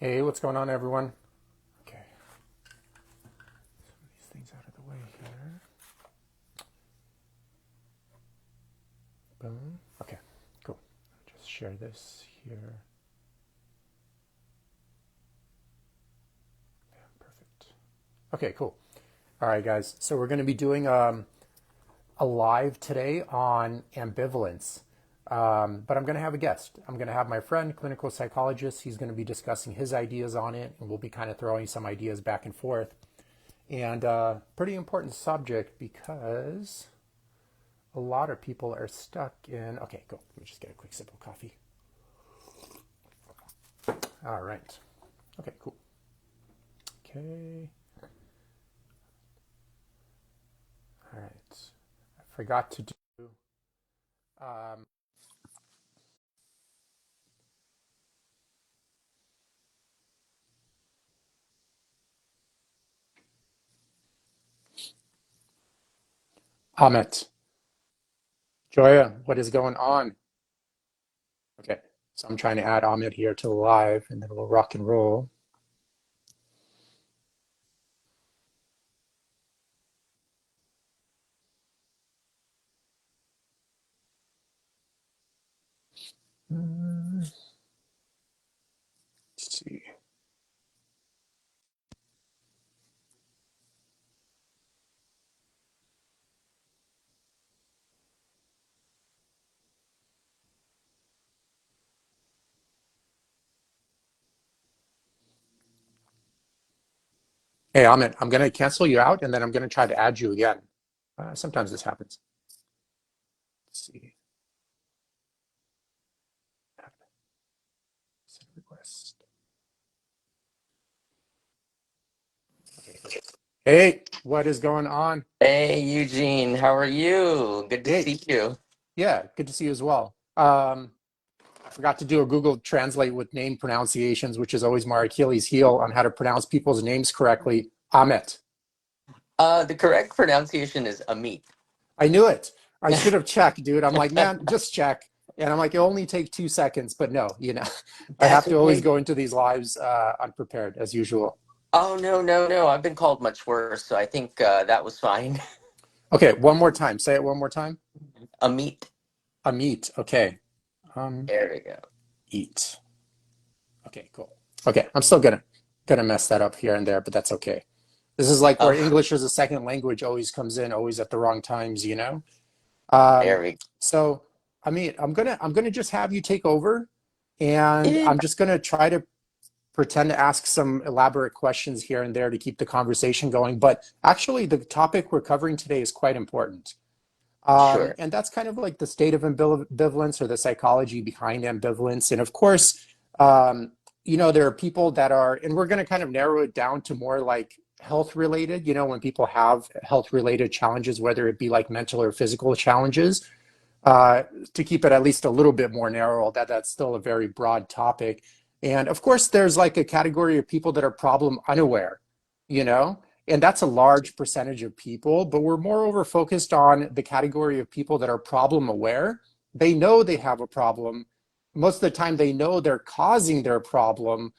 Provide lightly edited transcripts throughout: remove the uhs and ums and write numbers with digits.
Hey, what's going on, everyone? Okay, these things out of the way here. Boom. Okay, cool. Just share this here. Yeah, perfect. Okay, cool. All right, guys. So we're going to be doing a live today on ambivalence. But I'm going to have a guest. I'm going to have my friend, clinical psychologist. He's going to be discussing his ideas on it, and we'll be kind of throwing some ideas back and forth. And pretty important subject because a lot of people are stuck in. Okay, cool. Let me just get a quick sip of coffee. All right. Okay, cool. Okay. All right. I forgot to do. Um, Amit, Joya, what is going on? Okay, so I'm trying to add Amit here to the live, and then we'll rock and roll. Let's see. Hey, Amit, I'm going to cancel you out, and then I'm going to try to add you again. Sometimes this happens. Let's see. Send request. Okay. Hey, what is going on? Hey Eugene, how are you? Good to Hey, see you. yeah, good to see you as well. I forgot to do a Google Translate with name pronunciations, which is always my Achilles heel on how to pronounce people's names correctly. Amit. The correct pronunciation is Amit. I knew it. I should have checked, dude. I'm like, man, just check. And I'm like, it only take 2 seconds, but no, I That's have to always okay. go into these lives unprepared as usual. Oh no. I've been called much worse, so I think that was fine. Okay, one more time. Say it one more time. Amit. Amit. Okay. Um, There we go. eat. Okay, cool. Okay, I'm still gonna mess that up here and there, but that's okay. This is like where Oh, English as a second language always comes in, always at the wrong times. there Um, we so I mean, I'm gonna just have you take over, and go. I'm just gonna try to pretend to ask some elaborate questions here and there to keep the conversation going. But actually, the topic we're covering today is quite important. Sure. And that's kind of like the state of ambivalence or the psychology behind ambivalence. And of course, um, there are people that are, and we're going to kind of narrow it down to more like health related, when people have health related challenges, whether it be like mental or physical challenges, uh, to keep it at least a little bit more narrow, that's still a very broad topic. And of course, there's like a category of people that are problem unaware, you know, and that's a large percentage of people, but we're moreover focused on the category of people that are problem aware. They know they have a problem. Most of the time, they know they're causing their problem,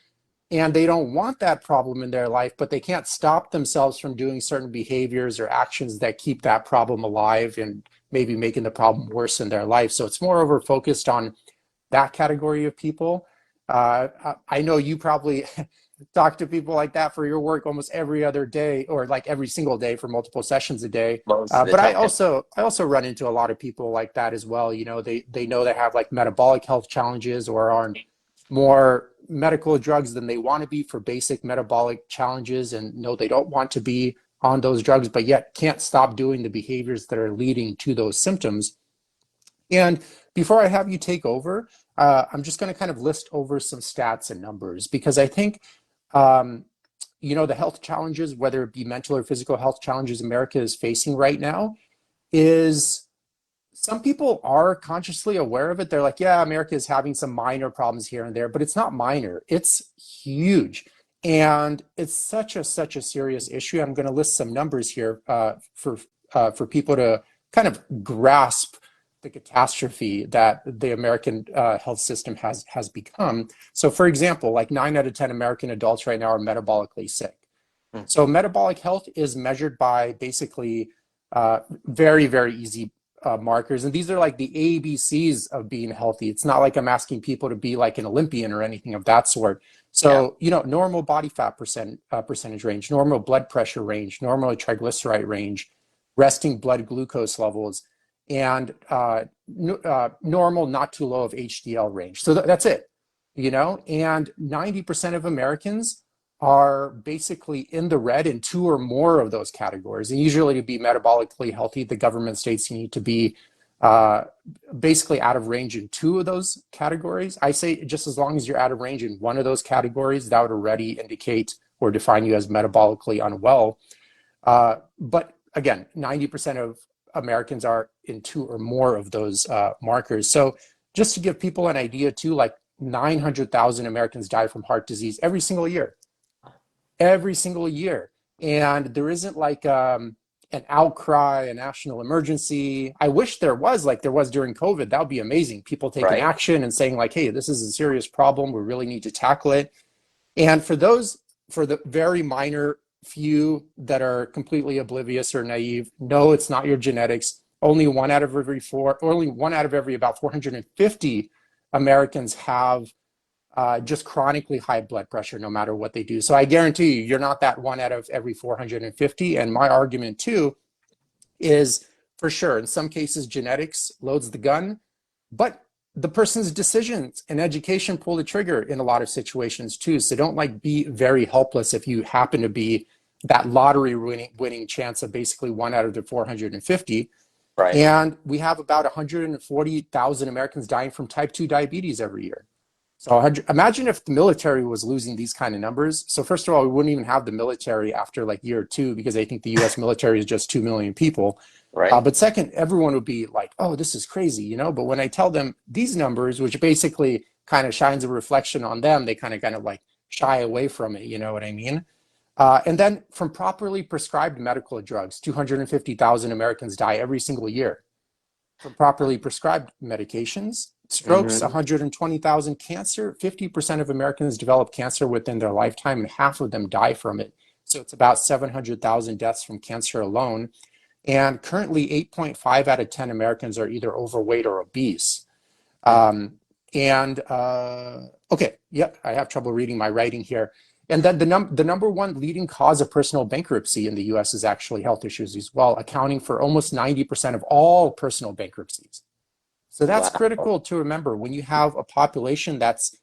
and they don't want that problem in their life, but they can't stop themselves from doing certain behaviors or actions that keep that problem alive and maybe making the problem worse in their life. So it's moreover focused on that category of people. I know you probably talk to people like that for your work almost every other day, or like every single day for multiple sessions a day. Most of the But I time. also run into a lot of people like that as well. They know they have like metabolic health challenges or are on more medical drugs than they want to be for basic metabolic challenges, and know they don't want to be on those drugs, but yet can't stop doing the behaviors that are leading to those symptoms. And before I have you take over, I'm just going to kind of list over some stats and numbers because I think, um, the health challenges, whether it be mental or physical health challenges America is facing right now, is some people are consciously aware of it. They're like, yeah, America is having some minor problems here and there, but it's not minor. It's huge. And it's such a serious issue. I'm going to list some numbers here for people to kind of grasp the catastrophe that the American health system has become. So, for example, like 9 out of 10 American adults right now are metabolically sick. Mm. So metabolic health is measured by basically very, very easy markers. And these are like the ABCs of being healthy. It's not like I'm asking people to be like an Olympian or anything of that sort. Yeah. So, normal body fat percentage range, normal blood pressure range, normal triglyceride range, resting blood glucose levels, and normal, not too low of HDL range. So that's it, and 90% of Americans are basically in the red in two or more of those categories. And usually to be metabolically healthy, the government states you need to be uh, basically out of range in two of those categories. I say just as long as you're out of range in one of those categories, that would already indicate or define you as metabolically unwell. But again, 90% of Americans are in two or more of those markers. So just to give people an idea too, like 900,000 Americans die from heart disease every single year. And there isn't like an outcry, a national emergency. I wish there was, like there was during COVID. That would be amazing. People taking Right. action and saying like, hey, this is a serious problem. We really need to tackle it. And for the very minor few that are completely oblivious or naive, no, it's not your genetics. Only one out of every about 450 Americans have just chronically high blood pressure, no matter what they do. So I guarantee you, you're not that one out of every 450. And my argument too is for sure, in some cases, genetics loads the gun, but the person's decisions and education pull the trigger in a lot of situations too. So don't like be very helpless if you happen to be that lottery winning chance of basically one out of the 450. Right. And we have about 140,000 Americans dying from type 2 diabetes every year. So imagine if the military was losing these kind of numbers. So first of all, we wouldn't even have the military after like year two because I think the U.S. military is just 2 million people. Right. But second, everyone would be like, "Oh, this is crazy," But when I tell them these numbers, which basically kind of shines a reflection on them, they kind of like shy away from it. You know what I mean? And then from properly prescribed medical drugs, 250,000 Americans die every single year from properly prescribed medications. Strokes, Mm-hmm. 120,000. Cancer, 50% of Americans develop cancer within their lifetime, and half of them die from it. So it's about 700,000 deaths from cancer alone. And currently, 8.5 out of 10 Americans are either overweight or obese. Um, okay, yep, I have trouble reading my writing here. And then the number one leading cause of personal bankruptcy in the US is actually health issues as well, accounting for almost 90% of all personal bankruptcies. So that's Wow. critical to remember when you have a population that's,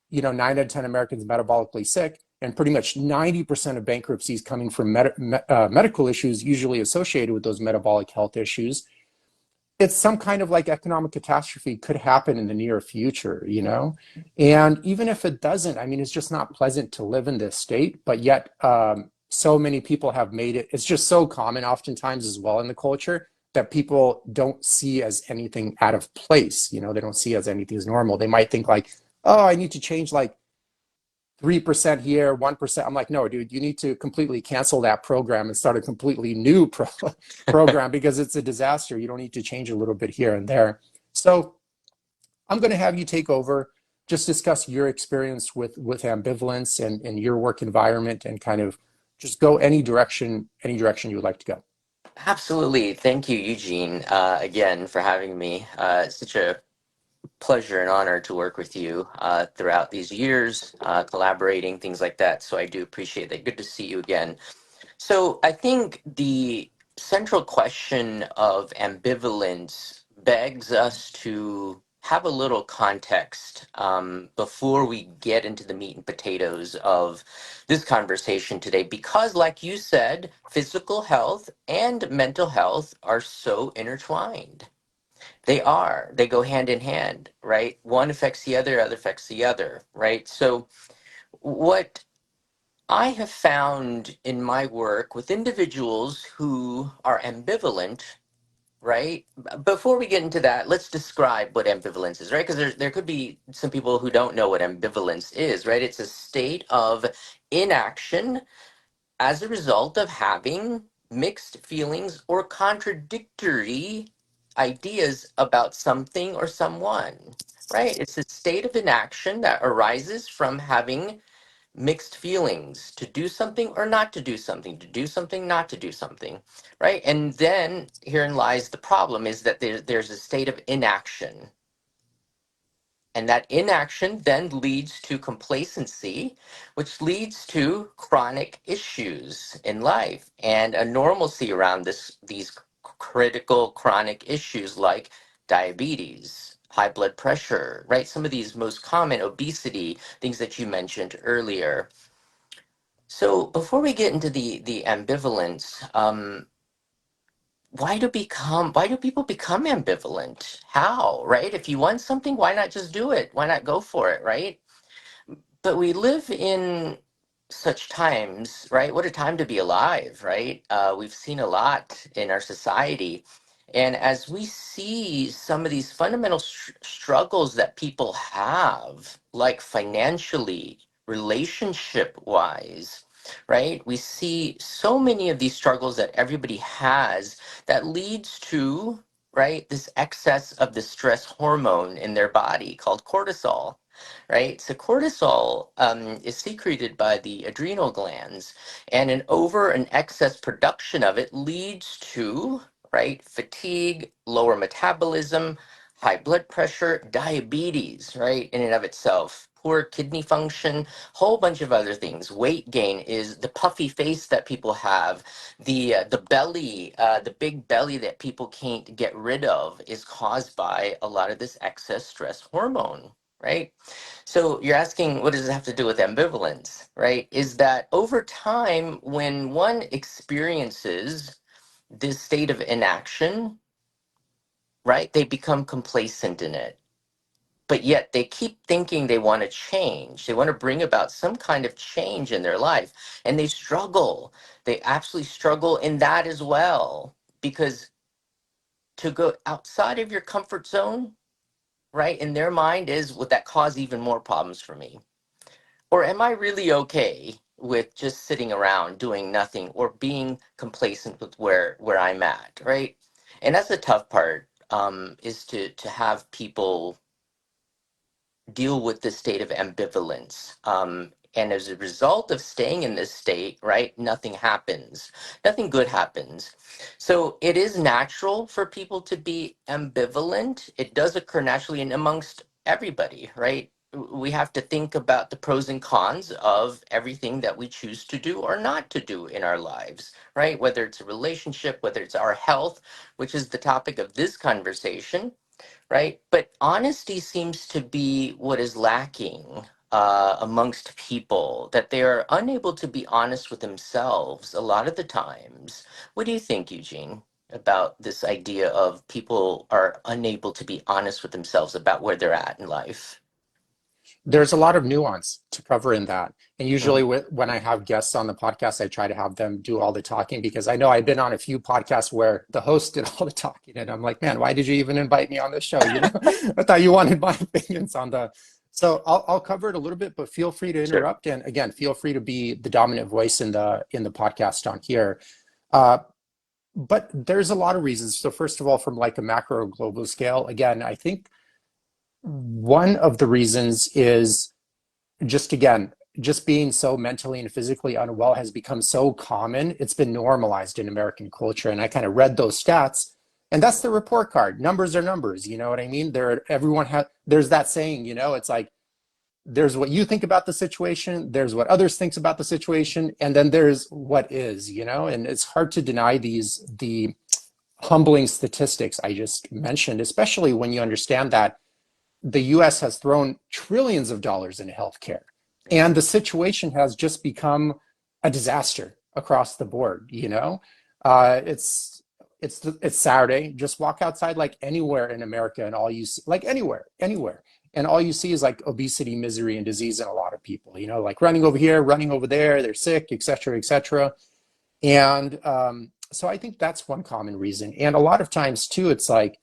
9 out of 10 Americans metabolically sick, and pretty much 90% of bankruptcies coming from medical issues, usually associated with those metabolic health issues. It's some kind of like economic catastrophe could happen in the near future. And even if it doesn't, I mean, it's just not pleasant to live in this state, but yet so many people have made it. It's just so common oftentimes as well in the culture that people don't see as anything out of place. They don't see as anything as normal. They might think like, oh, I need to change like 3% here, 1%. I'm like, no, dude, you need to completely cancel that program and start a completely new program because it's a disaster. You don't need to change a little bit here and there. So I'm going to have you take over, just discuss your experience with ambivalence and your work environment and kind of just go any direction you would like to go. Absolutely. Thank you, Eugene, again for having me. It's such a pleasure and honor to work with you throughout these years, collaborating, things like that. So I do appreciate that. Good to see you again. So I think the central question of ambivalence begs us to have a little context before we get into the meat and potatoes of this conversation today, because, like you said, physical health and mental health are so intertwined. They are. They go hand in hand, right? One affects the other affects the other, right? So, what I have found in my work with individuals who are ambivalent, right? Before we get into that, let's describe what ambivalence is, right? Because there could be some people who don't know what ambivalence is, right? It's a state of inaction as a result of having mixed feelings or contradictory ideas about something or someone, right? It's a state of inaction that arises from having mixed feelings to do something or not to do something, to do something, not to do something, right? And then herein lies the problem is that there's a state of inaction. And that inaction then leads to complacency, which leads to chronic issues in life and a normalcy around these critical chronic issues like diabetes, high blood pressure, right? Some of these most common obesity, things that you mentioned earlier. So before we get into the ambivalence, why do people become ambivalent? How, right? If you want something, why not just do it? Why not go for it, right? But we live in such times, right? What a time to be alive, right? We've seen a lot in our society. And as we see some of these fundamental struggles that people have, like financially, relationship wise, right? We see so many of these struggles that everybody has that leads to, right, this excess of the stress hormone in their body called cortisol, right? So cortisol is secreted by the adrenal glands, and an over and excess production of it leads to, right, fatigue, lower metabolism, high blood pressure, diabetes, right, in and of itself. Poor kidney function, whole bunch of other things. Weight gain is the puffy face that people have, the belly, the big belly that people can't get rid of is caused by a lot of this excess stress hormone, right? So you're asking, what does it have to do with ambivalence, right? Is that over time, when one experiences this state of inaction, right, they become complacent in it. But yet they keep thinking they want to change. They want to bring about some kind of change in their life. And they struggle. They absolutely struggle in that as well. Because to go outside of your comfort zone, right, in their mind is, would that cause even more problems for me? Or am I really okay with just sitting around doing nothing or being complacent with where I'm at, right? And that's the tough part, is to have people deal with this state of ambivalence. And as a result of staying in this state, right, nothing happens, nothing good happens. So it is natural for people to be ambivalent. It does occur naturally and amongst everybody, right? We have to think about the pros and cons of everything that we choose to do or not to do in our lives, right? Whether it's a relationship, whether it's our health, which is the topic of this conversation, right? But honesty seems to be what is lacking amongst people, that they are unable to be honest with themselves a lot of the times. What do you think, Eugene, about this idea of people are unable to be honest with themselves about where they're at in life? There's a lot of nuance to cover in that. And usually Mhm. when I have guests on the podcast, I try to have them do all the talking because I know I've been on a few podcasts where the host did all the talking. And I'm like, man, why did you even invite me on this show? You know, I thought you wanted my opinions on the. So I'll cover it a little bit, but feel free to Sure. interrupt. And again, feel free to be the dominant voice in the podcast on here. Uh, but there's a lot of reasons. So first of all, from like a macro global scale, again, I think one of the reasons is just again, just being so mentally and physically unwell has become so common. It's been normalized in American culture. And I kind of read those stats, and that's the report card. Numbers are numbers. You know what I mean? There's that saying, it's like there's what you think about the situation, there's what others thinks about the situation, and then there's what is, and it's hard to deny the humbling statistics I just mentioned, especially when you understand that the US has thrown trillions of dollars into healthcare. Yeah. And the situation has just become a disaster across the board, it's Saturday. Just walk outside like anywhere in America and all you see, like anywhere. And all you see is like obesity, misery, and disease in a lot of people, like running over here, running over there, they're sick, et cetera, et cetera. And so I think that's one common reason. And a lot of times too, it's like,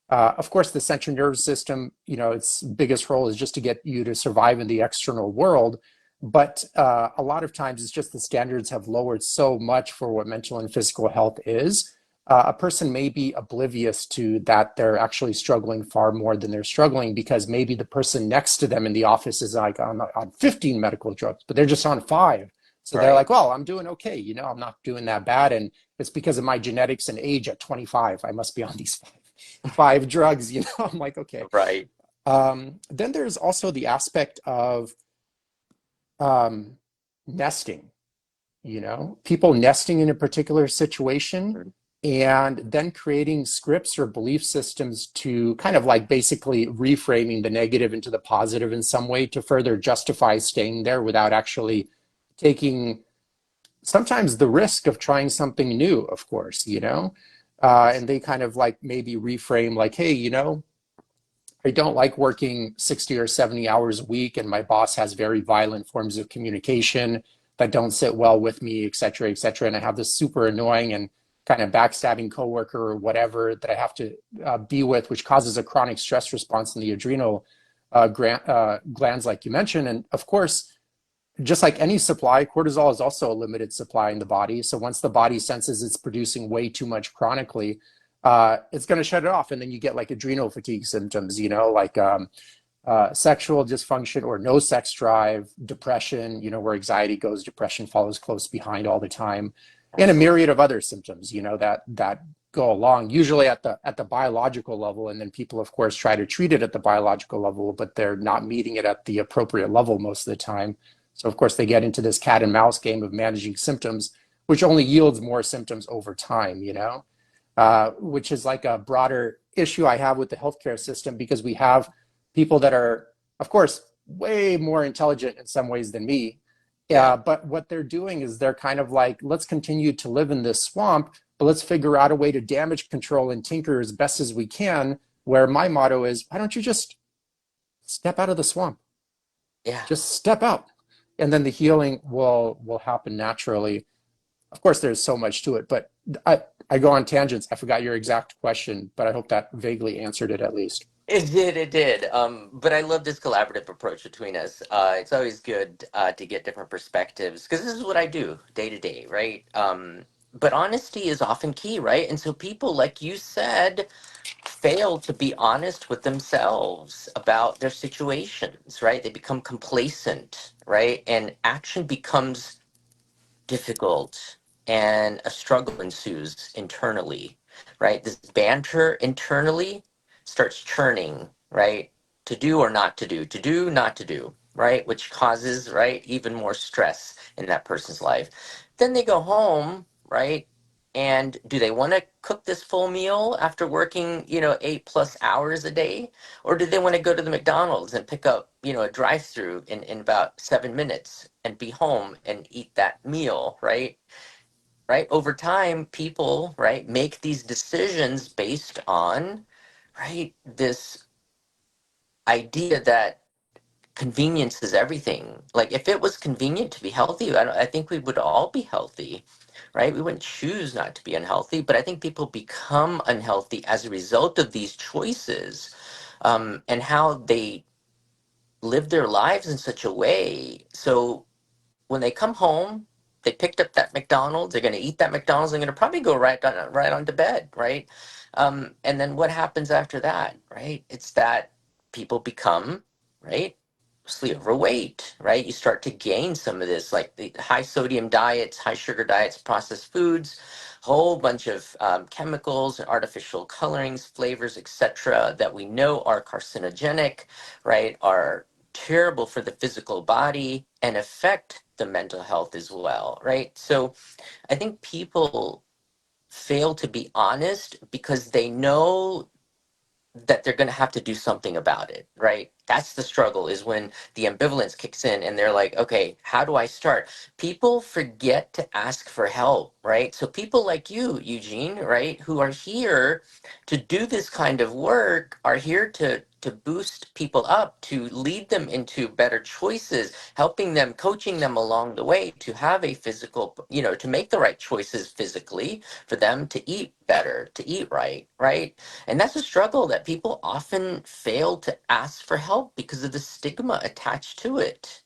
of course, the central nervous system, its biggest role is just to get you to survive in the external world. But a lot of times it's just the standards have lowered so much for what mental and physical health is. a person may be oblivious to that they're actually struggling far more than they're struggling because maybe the person next to them in the office is like on 15 medical drugs, but they're just on five. So they're Right. like, well, I'm doing okay. I'm not doing that bad. And it's because of my genetics and age at 25. I must be on these five drugs. I'm like, okay. Right. Then there's also the aspect of um, nesting, people nesting in a particular situation and then creating scripts or belief systems to kind of like basically reframing the negative into the positive in some way to further justify staying there without actually taking sometimes the risk of trying something new, of course, and they kind of like maybe reframe like, hey, I don't like working 60 or 70 hours a week, and my boss has very violent forms of communication that don't sit well with me, et cetera, et cetera. And I have this super annoying and kind of backstabbing coworker or whatever that I have to be with, which causes a chronic stress response in the adrenal glands, like you mentioned. And of course, just like any supply, cortisol is also a limited supply in the body. So once the body senses it's producing way too much chronically, it's going to shut it off. And then you get like adrenal fatigue symptoms, like sexual dysfunction or no sex drive, depression, where anxiety goes, depression follows close behind all the time, and a Absolutely. myriad of other symptoms, that go along, usually at the biological level. And then people, of course, try to treat it at the biological level, but they're not meeting it at the appropriate level most of the time. So, of course, they get into this cat and mouse game of managing symptoms, which only yields more symptoms over time, which is like a broader issue I have with the healthcare system because we have people that are, of course, way more intelligent in some ways than me. Yeah. But what they're doing is they're kind of like, let's continue to live in this swamp, but let's figure out a way to damage control and tinker as best as we can. Where my motto is, why don't you just step out of the swamp? Yeah. Just step out. And then the healing will happen naturally. Of course, there's so much to it, but I go on tangents. I forgot your exact question, but I hope that vaguely answered it at least. It did, it did. But I love this collaborative approach between us. It's always good to get different perspectives because this is what I do day to day, right? But honesty is often key, right? And so people, like you said, fail to be honest with themselves about their situations, right? They become complacent, right? And action becomes difficult and a struggle ensues internally, right? This banter internally starts churning, right? To do or not to do, to do, not to do, right? Which causes, right, even more stress in that person's life. Then they go home, right? And do they want to cook this full meal after working, 8+ hours a day? Or do they want to go to the McDonald's and pick up, a drive-through in about 7 minutes and be home and eat that meal, right? Right? Over time, people, right, make these decisions based on, right, this idea that convenience is everything. Like if it was convenient to be healthy, I think we would all be healthy, right? We wouldn't choose not to be unhealthy, but I think people become unhealthy as a result of these choices, and how they live their lives in such a way. So when they come home, they picked up that McDonald's. They're going to eat that McDonald's. They're going to probably go right on to bed, right? And then what happens after that, right? It's that people become, right, mostly overweight, right? You start to gain some of this, like the high sodium diets, high sugar diets, processed foods, whole bunch of chemicals and artificial colorings, flavors, etc., that we know are carcinogenic, right? Are terrible for the physical body and affect the mental health as well, right? So I think people fail to be honest because they know that they're going to have to do something about it, right? That's the struggle, is when the ambivalence kicks in and they're like, okay, how do I start? People forget to ask for help, right? So people like you, Eugene, right, who are here to do this kind of work, are here to boost people up, to lead them into better choices, helping them, coaching them along the way to have a physical, to make the right choices physically for them to eat better, to eat right, right? And that's a struggle that people often fail to ask for help because of the stigma attached to it.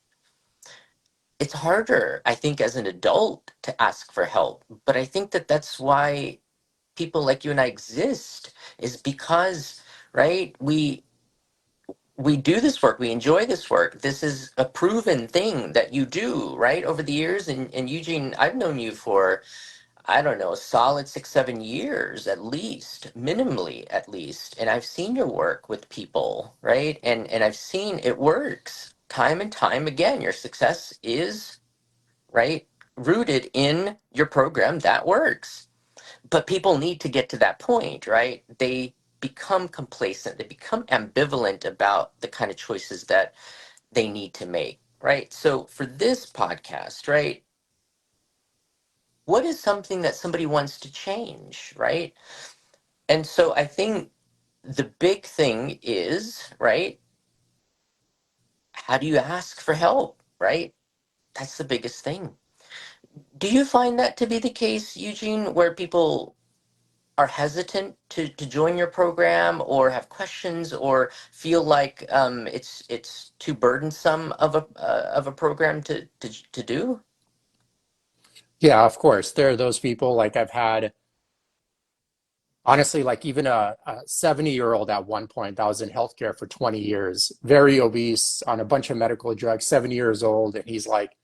It's harder, I think, as an adult to ask for help, but I think that that's why people like you and I exist is because, right, we do this work, we enjoy this work. This is a proven thing that you do, right, over the years. And Eugene, I've known you for, I don't know, a solid 6, 7 years at least, minimally at least. And I've seen your work with people, right? And I've seen it works time and time again. Your success is, right, rooted in your program that works. But people need to get to that point, right? They become complacent, they become ambivalent about the kind of choices that they need to make, right? So for this podcast, right, what is something that somebody wants to change, right? And so I think the big thing is, right, how do you ask for help, right? That's the biggest thing. Do you find that to be the case, Eugene, where people are hesitant to join your program or have questions or feel like it's too burdensome of a program to do? Yeah, of course. There are those people like I've had, honestly, like even a 70-year-old at one point that was in healthcare for 20 years, very obese on a bunch of medical drugs, 70 years old. And he's like,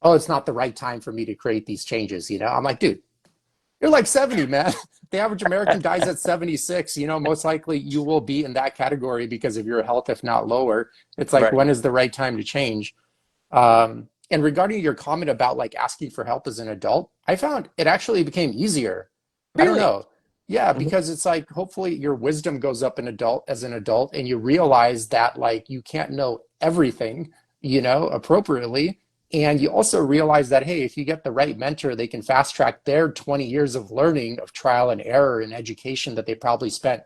oh, it's not the right time for me to create these changes. I'm like, dude, you're like 70, man. The average American dies at 76. Most likely you will be in that category because of your health, if not lower. It's like, Right. when is the right time to change? And regarding your comment about like asking for help as an adult, I found it actually became easier. I don't Really? know. Yeah, Mhm. because it's like hopefully your wisdom goes up as an adult and you realize that like you can't know everything, appropriately. And you also realize that, hey, if you get the right mentor, they can fast track their 20 years of learning, of trial and error and education that they probably spent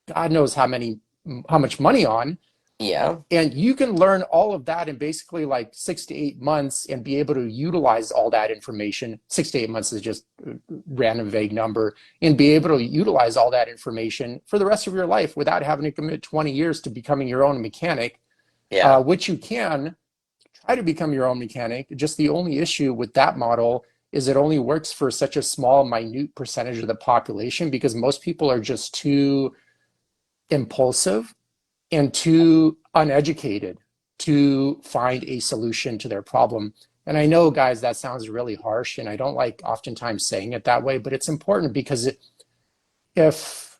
God knows how much money on, Yeah. and you can learn all of that in basically like 6 to 8 months and be able to utilize all that information. 6 to 8 months is just a random vague number, and be able to utilize all that information for the rest of your life without having to commit 20 years to becoming your own mechanic, Yeah. which you can try to become your own mechanic. Just the only issue with that model is it only works for such a small, minute percentage of the population because most people are just too impulsive and too uneducated to find a solution to their problem. And I know, guys, that sounds really harsh, and I don't like oftentimes saying it that way, but it's important because if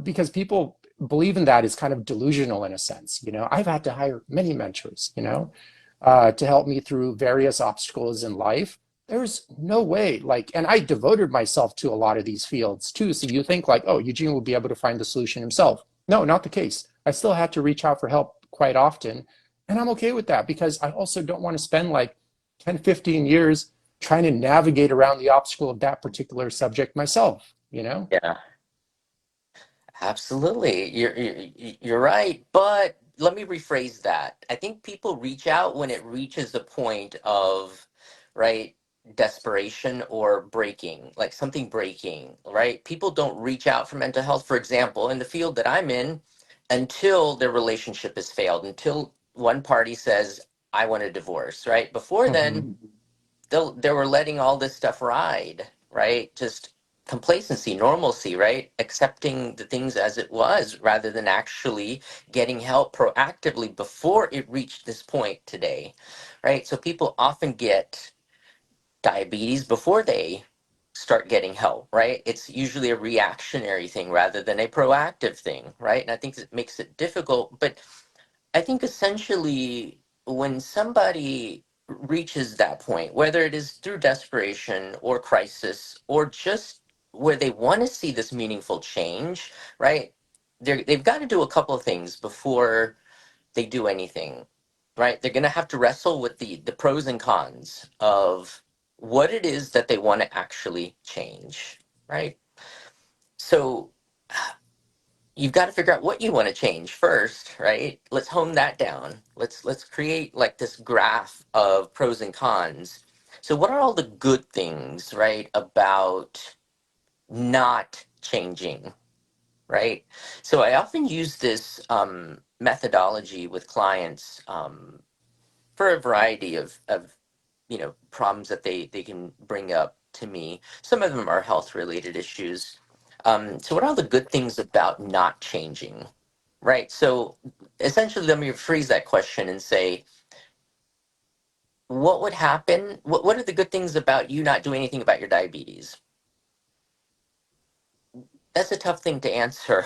because people believe in that is kind of delusional in a sense. I've had to hire many mentors, to help me through various obstacles in life. There's no way, like, and I devoted myself to a lot of these fields too. So you think like, oh, Eugene will be able to find the solution himself. No, not the case. I still had to reach out for help quite often. And I'm okay with that because I also don't want to spend like 10, 15 years trying to navigate around the obstacle of that particular subject myself. Yeah. Absolutely. You're right. But let me rephrase that. I think people reach out when it reaches the point of, right, desperation or breaking, like something breaking, right? People don't reach out for mental health, for example, in the field that I'm in, until their relationship has failed, until one party says, I want a divorce, right? Before then, Mhm. they were letting all this stuff ride, right? Just complacency, normalcy, right? Accepting the things as it was rather than actually getting help proactively before it reached this point today, right? So people often get diabetes before they start getting help, right? It's usually a reactionary thing rather than a proactive thing, right? And I think it makes it difficult, but I think essentially when somebody reaches that point, whether it is through desperation or crisis or just where they want to see this meaningful change, right? They've got to do a couple of things before they do anything, right? They're going to have to wrestle with the pros and cons of what it is that they want to actually change, right? So you've got to figure out what you want to change first, right? Let's hone that down. Let's create like this graph of pros and cons. So what are all the good things, right, about not changing, right? So I often use this methodology with clients for a variety of problems that they can bring up. to me. Some of them are health related issues. So, what are the good things about not changing? Right. So, essentially, let me rephrase that question and say, what would happen? What are the good things about you not doing anything about your diabetes? That's a tough thing to answer.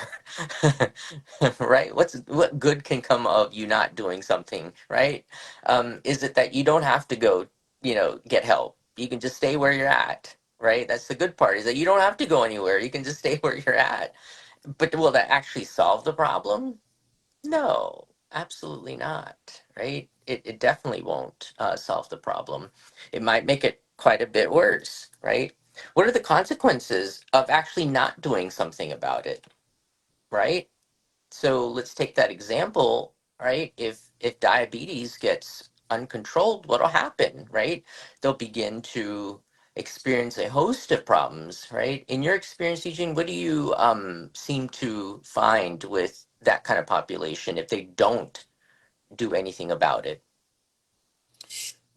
Right? What good can come of you not doing something, right? Is it that you don't have to go, get help? You can just stay where you're at, right? That's the good part, is that you don't have to go anywhere. You can just stay where you're at. But will that actually solve the problem? No, absolutely not, right? It definitely won't solve the problem. It might make it quite a bit worse, right? What are the consequences of actually not doing something about it, right? So let's take that example, right? If diabetes gets uncontrolled, what'll happen, right? They'll begin to experience a host of problems, right? In your experience, Eugene, what do you seem to find with that kind of population if they don't do anything about it?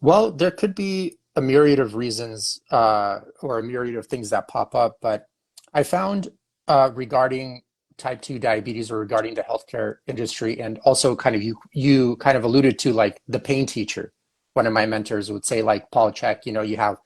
Well, there could be a myriad of reasons or a myriad of things that pop up, but I found regarding type 2 diabetes or regarding the healthcare industry, and also kind of you kind of alluded to like the pain teacher. One of my mentors would say, like, Paul Chek, you have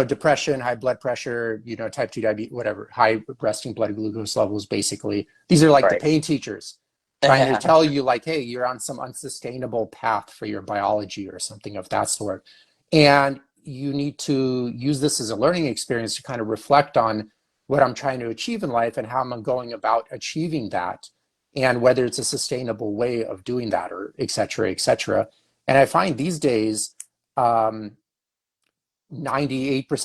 depression, high blood pressure, type 2 diabetes, whatever, high resting blood glucose levels, basically. These are like the Right. pain teachers trying to tell you, like, hey, you're on some unsustainable path for your biology or something of that sort. And you need to use this as a learning experience to kind of reflect on what I'm trying to achieve in life and how I'm going about achieving that, and whether it's a sustainable way of doing that, or et cetera, et cetera. And I find these days, 98%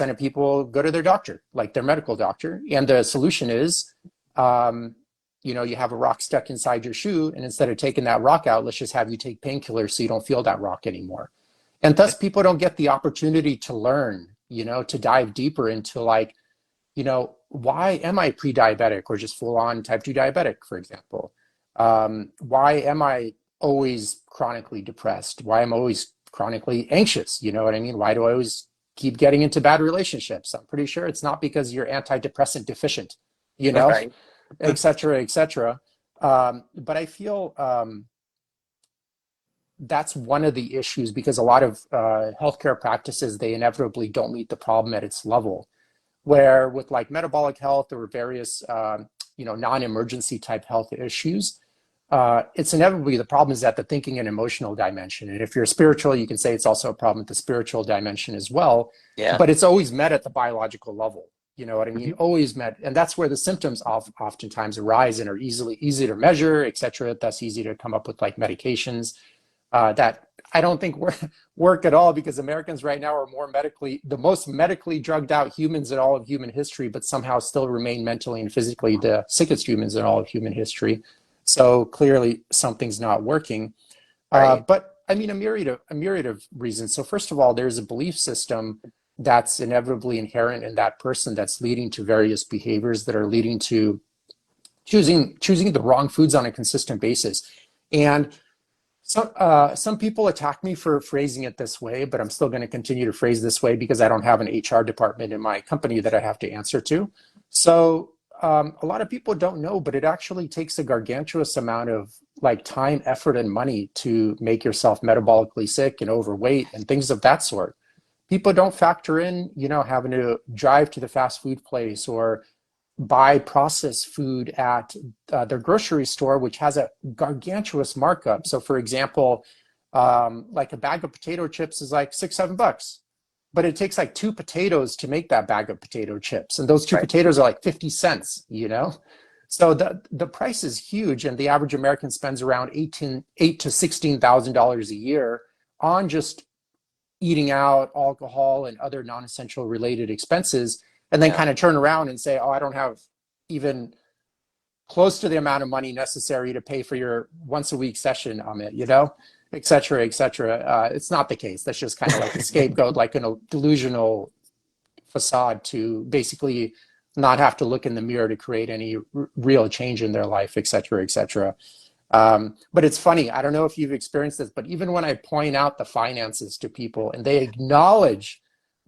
of people go to their doctor, like their medical doctor. And the solution is, um, you have a rock stuck inside your shoe, and instead of taking that rock out, let's just have you take painkillers so you don't feel that rock anymore. And thus, people don't get the opportunity to learn, to dive deeper into, like, why am I pre-diabetic or just full on type 2 diabetic, for example? Why am I always chronically depressed? Why am I always chronically anxious? You know what I mean? Why do I always keep getting into bad relationships? I'm pretty sure it's not because you're antidepressant deficient, you know, Right. et cetera, et cetera. But I feel that's one of the issues, because a lot of healthcare practices, they inevitably don't meet the problem at its level. Where with like metabolic health or various, non-emergency type health issues, it's inevitably, the problem is at the thinking and emotional dimension. And if you're spiritual, you can say it's also a problem at the spiritual dimension as well. Yeah. But it's always met at the biological level. You know what I mean? Mhm. Always met, and that's where the symptoms oftentimes arise and are easy to measure, et cetera. That's easy to come up with, like medications that I don't think work at all, because Americans right now are the most medically drugged out humans in all of human history, but somehow still remain mentally and physically the sickest humans in all of human history. So clearly something's not working. Right. But I mean, a myriad of reasons. So first of all, there's a belief system that's inevitably inherent in that person that's leading to various behaviors that are leading to choosing the wrong foods on a consistent basis. And some people attack me for phrasing it this way, but I'm still going to continue to phrase this way because I don't have an HR department in my company that I have to answer to. So a lot of people don't know, but it actually takes a gargantuous amount of, like, time, effort, and money to make yourself metabolically sick and overweight and things of that sort. People don't factor in, having to drive to the fast food place or buy processed food at their grocery store, which has a gargantuous markup. So, for example, like a bag of potato chips is like $6, $7, but it takes like two potatoes to make that bag of potato chips, and those two Right. potatoes are like 50 cents. So the price is huge, and the average American spends around eight to $16,000 a year on just eating out, alcohol, and other non-essential related expenses, and then Yeah. kind of turn around and say, oh, I don't have even close to the amount of money necessary to pay for your once a week session, Amit, et cetera, et cetera. It's not the case. That's just kind of like a scapegoat, like a delusional facade to basically not have to look in the mirror to create any real change in their life, et cetera, et cetera. But it's funny. I don't know if you've experienced this, but even when I point out the finances to people and they acknowledge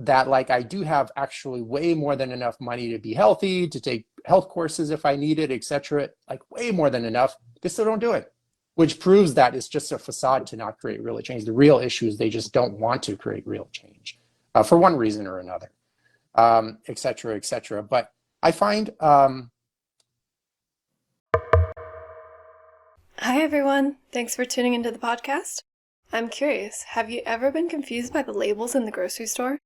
that like I do have actually way more than enough money to be healthy, to take health courses if I need it, etc. Like way more than enough. They still don't do it, which proves that it's just a facade to not create real change. The real issue is they just don't want to create real change for one reason or another, et cetera, et cetera. But I find Hi, everyone. Thanks for tuning into the podcast. I'm curious, have you ever been confused by the labels in the grocery store?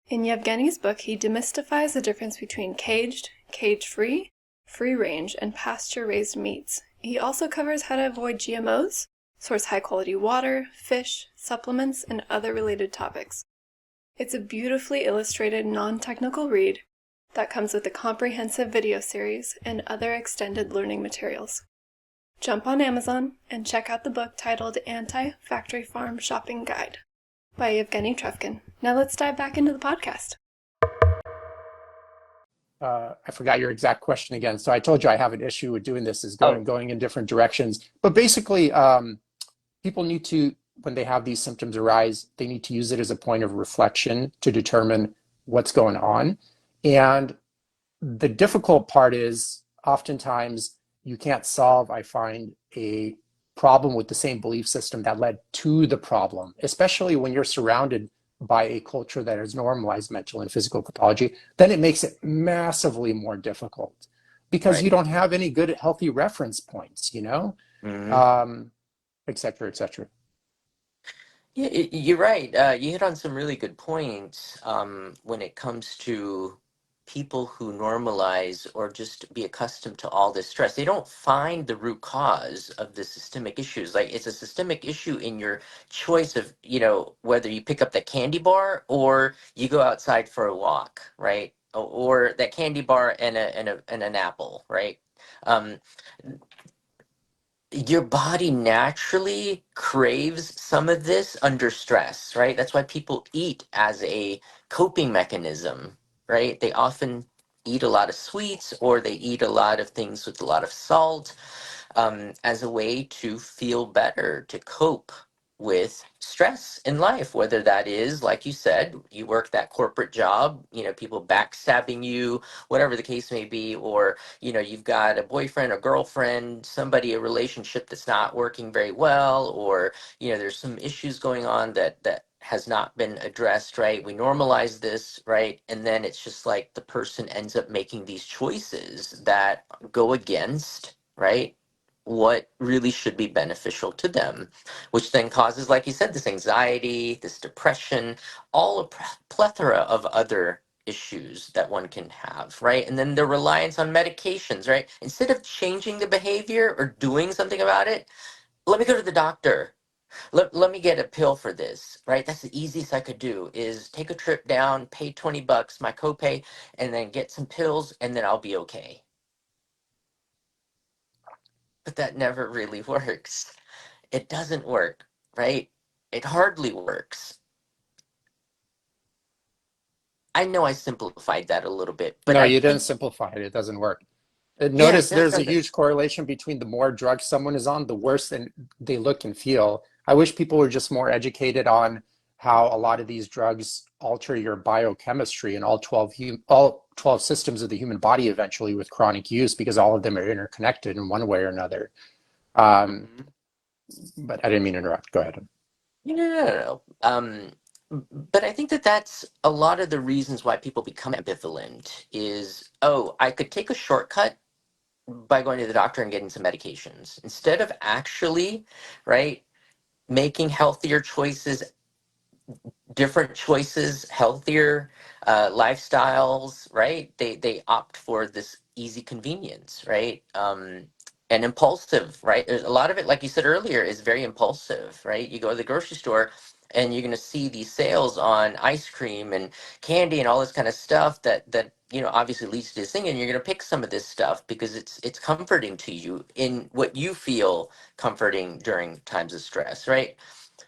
In Yevgeny's book, he demystifies the difference between caged, cage-free, free-range, and pasture-raised meats. He also covers how to avoid GMOs, source high-quality water, fish, supplements, and other related topics. It's a beautifully illustrated, non-technical read that comes with a comprehensive video series and other extended learning materials. Jump on Amazon and check out the book titled Anti-Factory Farm Shopping Guide by Eugene Trufkin. Now let's dive back into the podcast. I forgot your exact question again. So I told you I have an issue with doing this, is Oh, going in different directions. But basically, people need to, when they have these symptoms arise, they need to use it as a point of reflection to determine what's going on. And the difficult part is oftentimes you can't solve, I find, a problem with the same belief system that led to the problem, especially when you're surrounded by a culture that has normalized mental and physical pathology. Then it makes it massively more difficult because right. you don't have any good, healthy reference points, Hmm. um, et cetera, et cetera. Yeah, you're right. You hit on some really good points when it comes to people who normalize or just be accustomed to all this stress. They don't find the root cause of the systemic issues. Like it's a systemic issue in your choice of, whether you pick up that candy bar or you go outside for a walk, right? Or that candy bar and an apple, right? Um, your body naturally craves some of this under stress, right? That's why people eat as a coping mechanism, right? They often eat a lot of sweets or they eat a lot of things with a lot of salt as a way to feel better, to cope with stress in life, whether that is, like you said, you work that corporate job, people backstabbing you, whatever the case may be, or, you've got a boyfriend or girlfriend, somebody, a relationship that's not working very well, or, there's some issues going on that has not been addressed, right? We normalize this, right? And then it's just like the person ends up making these choices that go against, right, what really should be beneficial to them, which then causes, like you said, this anxiety, this depression, all a plethora of other issues that one can have, right? And then the reliance on medications, right? Instead of changing the behavior or doing something about it, let me go to the doctor. Let me get a pill for this, right? That's the easiest I could do is take a trip down, pay $20, my copay, and then get some pills, and then I'll be okay. But that never really works. It doesn't work, right? It hardly works. I know I simplified that a little bit, but No, I you didn't think, simplify it. It doesn't work. yeah, it Notice does, there's a doesn't. huge correlation between the more drugs someone is on, the worse they look and feel. I wish people were just more educated on how a lot of these drugs alter your biochemistry and all 12 systems of the human body eventually with chronic use because all of them are interconnected in one way or another. Um, Mhm. but I didn't mean to interrupt. Go ahead. No, no, no, no. But I think that that's a lot of the reasons why people become ambivalent is, oh, I could take a shortcut by going to the doctor and getting some medications instead of actually, right, making healthier choices, different choices, healthier lifestyles, right? They opt for this easy convenience, right? And impulsive, right? There's a lot of it, like you said earlier, is very impulsive, right? You go to the grocery store and you're going to see these sales on ice cream and candy and all this kind of stuff that obviously leads to this thing, and you're going to pick some of this stuff because it's comforting to you in what you feel comforting during times of stress, right?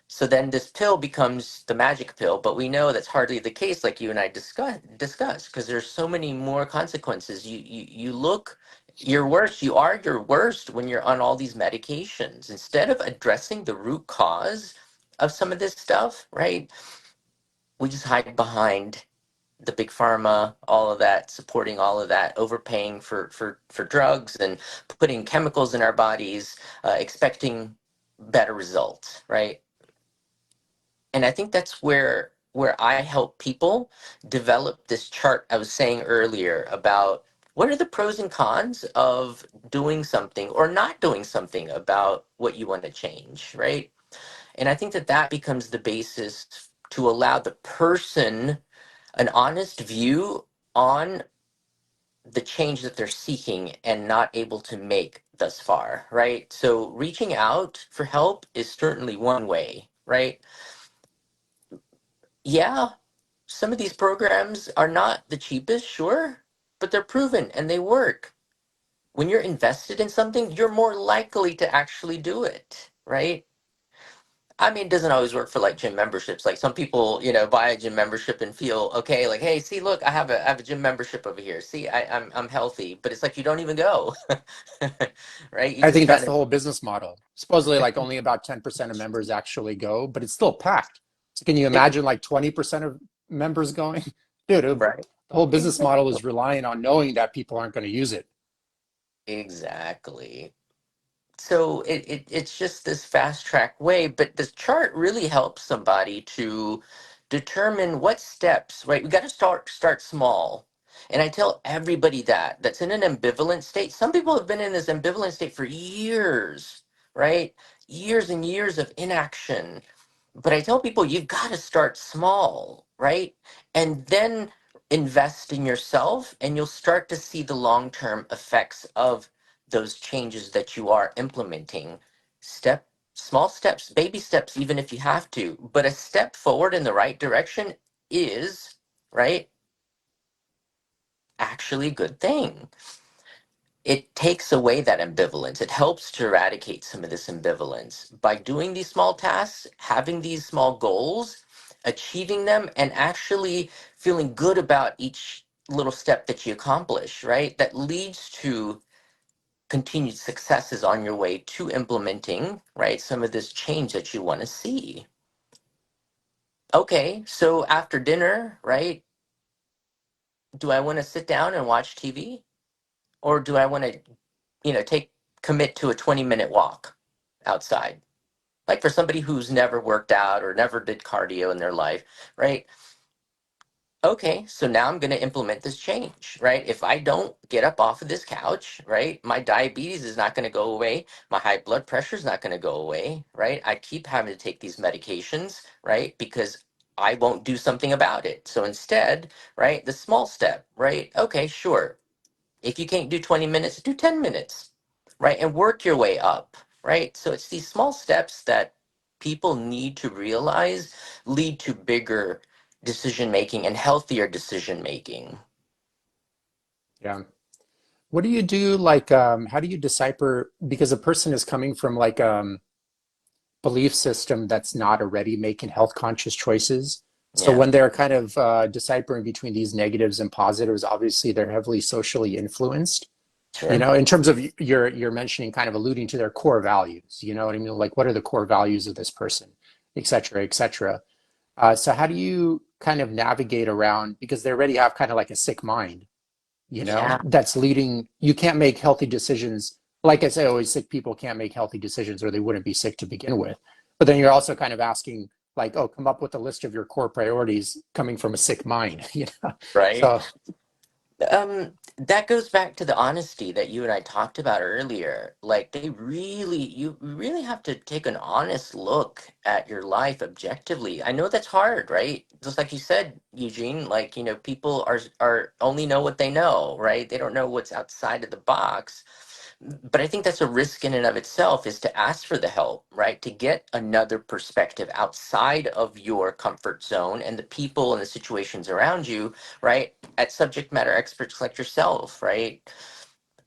So then this pill becomes the magic pill, but we know that's hardly the case, like you and I discussed, because there's so many more consequences. You look your worst. You are your worst when you're on all these medications. Instead of addressing the root cause of some of this stuff, right? we just hide behind the big pharma, all of that, supporting all of that, overpaying for drugs and putting chemicals in our bodies, expecting better results, right? And I think that's where I help people develop this chart I was saying earlier about what are the pros and cons of doing something or not doing something about what you want to change, right? And I think that that becomes the basis to allow the person an honest view on the change that they're seeking and not able to make thus far, right? So reaching out for help is certainly one way, right? Yeah, some of these programs are not the cheapest, sure, but they're proven and they work. When you're invested in something, you're more likely to actually do it, right? I mean, it doesn't always work for like gym memberships. Like some people, buy a gym membership and feel okay, like, hey, see, look, I have a gym membership over here. See, I'm healthy, but it's like you don't even go, right? You I just think kind that's the of whole business model. Supposedly, like only about 10% of members actually go, but it's still packed. So can you it, imagine like 20% of members going? Dude, right? the whole business model Exactly. is relying on knowing that people aren't going to use it. Exactly. So it's just this fast track way, but the chart really helps somebody to determine what steps, right? We got to start small. And I tell everybody that's in an ambivalent state. Some people have been in this ambivalent state for years, right? Years and years of inaction. But I tell people you've got to start small, right? And then invest in yourself, and you'll start to see the long-term effects of those changes that you are implementing. Step, small steps, baby steps, even if you have to. But a step forward in the right direction is, right, actually a good thing. It takes away that ambivalence. It helps to eradicate some of this ambivalence by doing these small tasks, having these small goals, achieving them, and actually feeling good about each little step that you accomplish, right? That leads to continued successes on your way to implementing, right, some of this change that you want to see. Okay, so after dinner, right, do I want to sit down and watch TV? Or do I want to take commit to a 20-minute walk outside, like for somebody who's never worked out or never did cardio in their life, right? Okay, so now I'm going to implement this change, right? If I don't get up off of this couch, right, my diabetes is not going to go away, my high blood pressure is not going to go away, right? I keep having to take these medications, right, because I won't do something about it. So instead, right, the small step, right? Okay, sure, if you can't do 20 minutes, do 10 minutes, right? And work your way up, right? So it's these small steps that people need to realize lead to bigger decision making and healthier decision making. Yeah. What do you do? Like, how do you decipher? Because a person is coming from like belief system that's not already making health conscious choices. So Yeah, when they're kind of deciphering between these negatives and positives, obviously they're heavily socially influenced. sure. In terms of you're mentioning, kind of alluding to their core values. You know what I mean? Like, what are the core values of this person, et cetera, et cetera. So how do you kind of navigate around because they already have kind of like a sick mind, Yeah, that's leading, you can't make healthy decisions. Like I say, always sick people can't make healthy decisions or they wouldn't be sick to begin with. But then you're also kind of asking, like, oh, come up with a list of your core priorities coming from a sick mind, right. So That goes back to the honesty that you and I talked about earlier. Like you really have to take an honest look at your life objectively. I know that's hard, right? Just like you said, Eugene, like, people are only know what they know, right? They don't know what's outside of the box. But I think that's a risk in and of itself is to ask for the help, right? To get another perspective outside of your comfort zone and the people and the situations around you, right? At subject matter experts like yourself, right?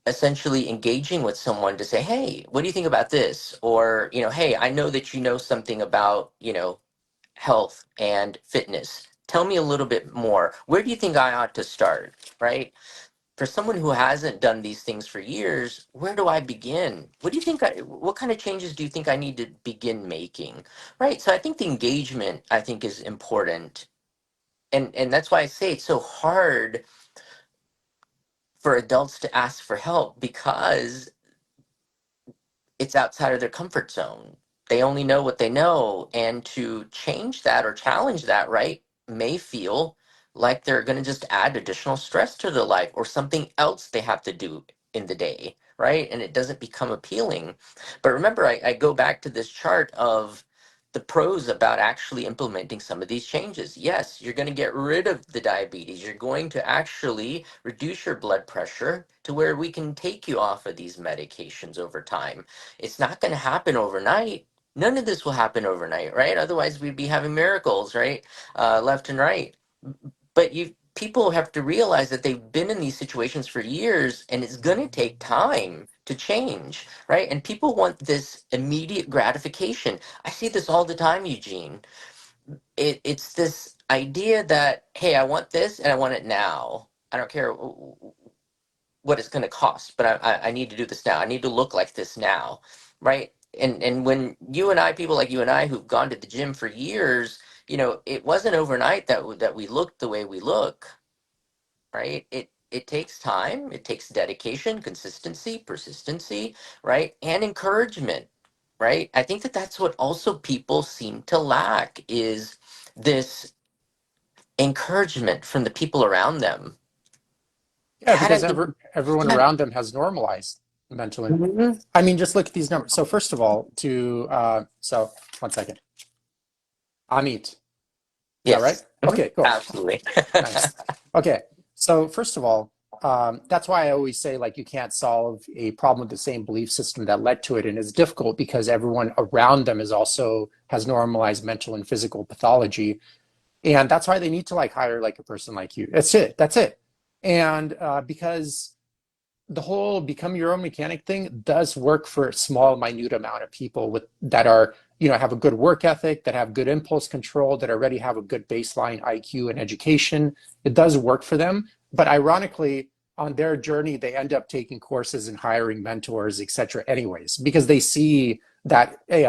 Essentially engaging with someone to say, hey, what do you think about this? Or, hey, I know that you know something about, health and fitness. Tell me a little bit more. Where do you think I ought to start? Right? For someone who hasn't done these things for years, where do I begin? What do you think what kind of changes do you think I need to begin making? Right? So I think the engagement, I think, is important. And that's why I say it's so hard for adults to ask for help, because it's outside of their comfort zone. They only know what they know. And to change that or challenge that, right, may feel like they're going to just add additional stress to their life or something else they have to do in the day, right? And it doesn't become appealing. But remember, I go back to this chart of the pros about actually implementing some of these changes. Yes, you're going to get rid of the diabetes. You're going to actually reduce your blood pressure to where we can take you off of these medications over time. It's not going to happen overnight. None of this will happen overnight, right? Otherwise, we'd be having miracles, right? Left and right. But people have to realize that they've been in these situations for years, and it's going to take time to change, right? And people want this immediate gratification. I see this all the time, Eugene. It's this idea that, hey, I want this and I want it now. I don't care what it's going to cost, but I need to do this now. I need to look like this now, right? And when you and I, people like you and I, who've gone to the gym for years, it wasn't overnight that we looked the way we look, right? It takes time, it takes dedication, consistency, persistency, right, and encouragement, right? I think that that's what also people seem to lack, is this encouragement from the people around them. Yeah, That because has to, everyone yeah. around them has normalized mental. Mhm. I mean, just look at these numbers. So first of all, so 1 second. Amit, is that right? Yes. Mhm. Okay, cool. Absolutely. Nice. Okay, so first of all, that's why I always say like you can't solve a problem with the same belief system that led to it, and it's difficult because everyone around them has normalized mental and physical pathology, and that's why they need to like hire like a person like you. That's it. That's it. And because the whole become your own mechanic thing does work for a small, minute amount of people with that are, have a good work ethic, that have good impulse control, that already have a good baseline IQ and education. It does work for them. But ironically, on their journey, they end up taking courses and hiring mentors, et cetera, anyways, because they see that, hey,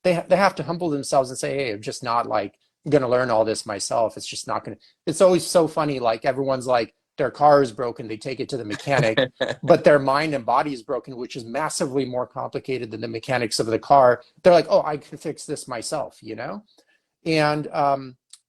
they have to humble themselves and say, hey, I'm just not like going to learn all this myself. It's just not going to, it's always so funny. Like everyone's like, their car is broken, they take it to the mechanic, but their mind and body is broken, which is massively more complicated than the mechanics of the car. They're like, oh, I can fix this myself, And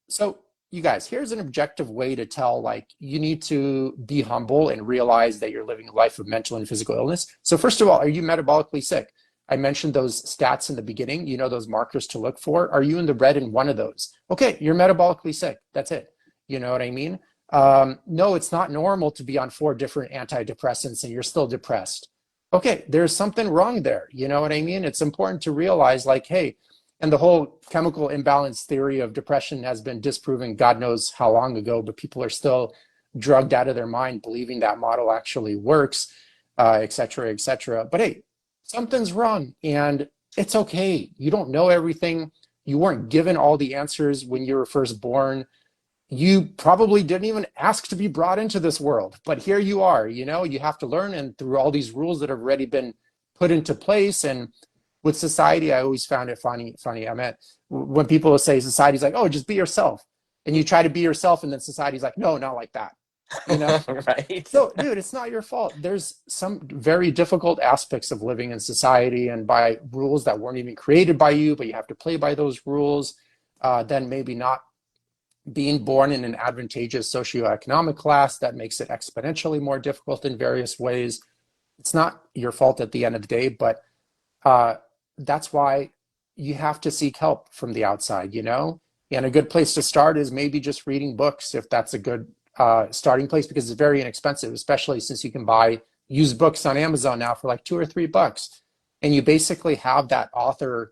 so you guys, here's an objective way to tell, like, you need to be humble and realize that you're living a life of mental and physical illness. So first of all, are you metabolically sick? I mentioned those stats in the beginning, those markers to look for. Are you in the red in one of those? Okay, you're metabolically sick. That's it. You know what I mean? No, it's not normal to be on 4 different antidepressants and you're still depressed. Okay, there's something wrong there. You know what I mean? It's important to realize, like, hey, and the whole chemical imbalance theory of depression has been disproven God knows how long ago, but people are still drugged out of their mind believing that model actually works, et cetera, et cetera. But hey, something's wrong and it's okay. You don't know everything. You weren't given all the answers when you were first born. You probably didn't even ask to be brought into this world, but here you are. You have to learn, and through all these rules that have already been put into place. And with society, I always found it funny. I mean, when people say society's like, oh, just be yourself, and you try to be yourself, and then society's like, no, not like that, you know. Right. So, dude, it's not your fault. There's some very difficult aspects of living in society and by rules that weren't even created by you, but you have to play by those rules. Then maybe not being born in an advantageous socioeconomic class that makes it exponentially more difficult in various ways. It's not your fault at the end of the day, but that's why you have to seek help from the outside, And a good place to start is maybe just reading books, if that's a good starting place, because it's very inexpensive, especially since you can buy used books on Amazon now for like $2 or $3. And you basically have that author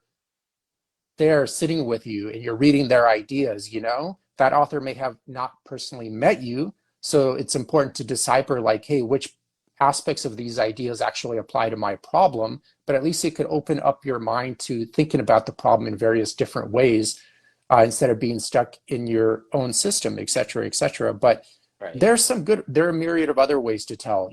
there sitting with you and you're reading their ideas. That author may have not personally met you, so it's important to decipher, like, hey, which aspects of these ideas actually apply to my problem. But at least it could open up your mind to thinking about the problem in various different ways, instead of being stuck in your own system, et cetera, et cetera. But Right. there are a myriad of other ways to tell,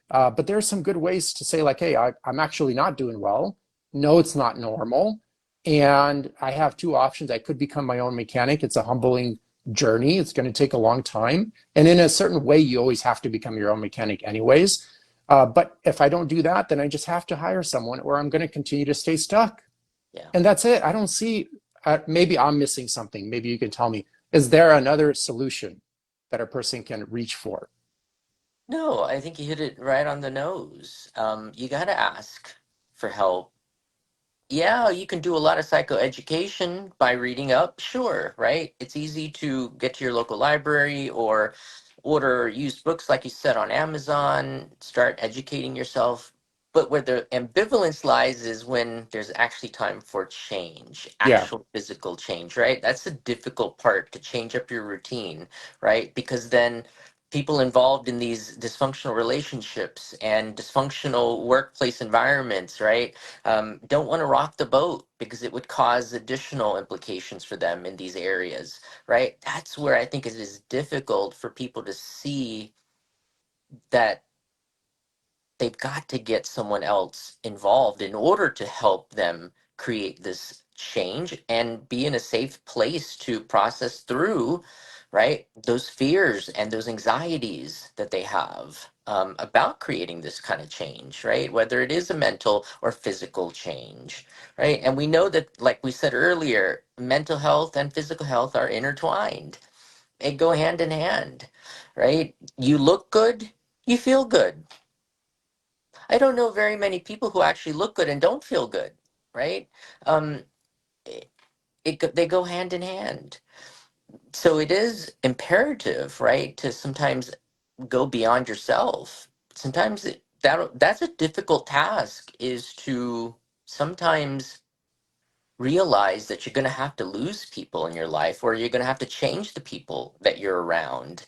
but there are some good ways to say, like, hey, I'm actually not doing well. No, it's not normal. And I have 2 options. I could become my own mechanic. It's a humbling journey. It's going to take a long time. And in a certain way, you always have to become your own mechanic anyways. But if I don't do that, then I just have to hire someone or I'm going to continue to stay stuck. Yeah. And that's it. I don't see, maybe I'm missing something. Maybe you can tell me, is there another solution that a person can reach for? No, I think you hit it right on the nose. You got to ask for help. Yeah, you can do a lot of psychoeducation by reading up, sure, right? It's easy to get to your local library or order used books, like you said, on Amazon, start educating yourself. But where the ambivalence lies is when there's actually time for change, Yeah, actual physical change, right? That's the difficult part, to change up your routine, right? Because then people involved in these dysfunctional relationships and dysfunctional workplace environments, right? Don't want to rock the boat because it would cause additional implications for them in these areas, right? That's where I think it is difficult for people to see that they've got to get someone else involved in order to help them create this change and be in a safe place to process through, right, those fears and those anxieties that they have about creating this kind of change, right, whether it is a mental or physical change, right? And we know that, like we said earlier, mental health and physical health are intertwined. They go hand in hand, right? You look good, you feel good. I don't know very many people who actually look good and don't feel good, right? Um, they go hand in hand. So it is imperative, right, to sometimes go beyond yourself. Sometimes that's a difficult task, is to sometimes realize that you're going to have to lose people in your life, or you're going to have to change the people that you're around.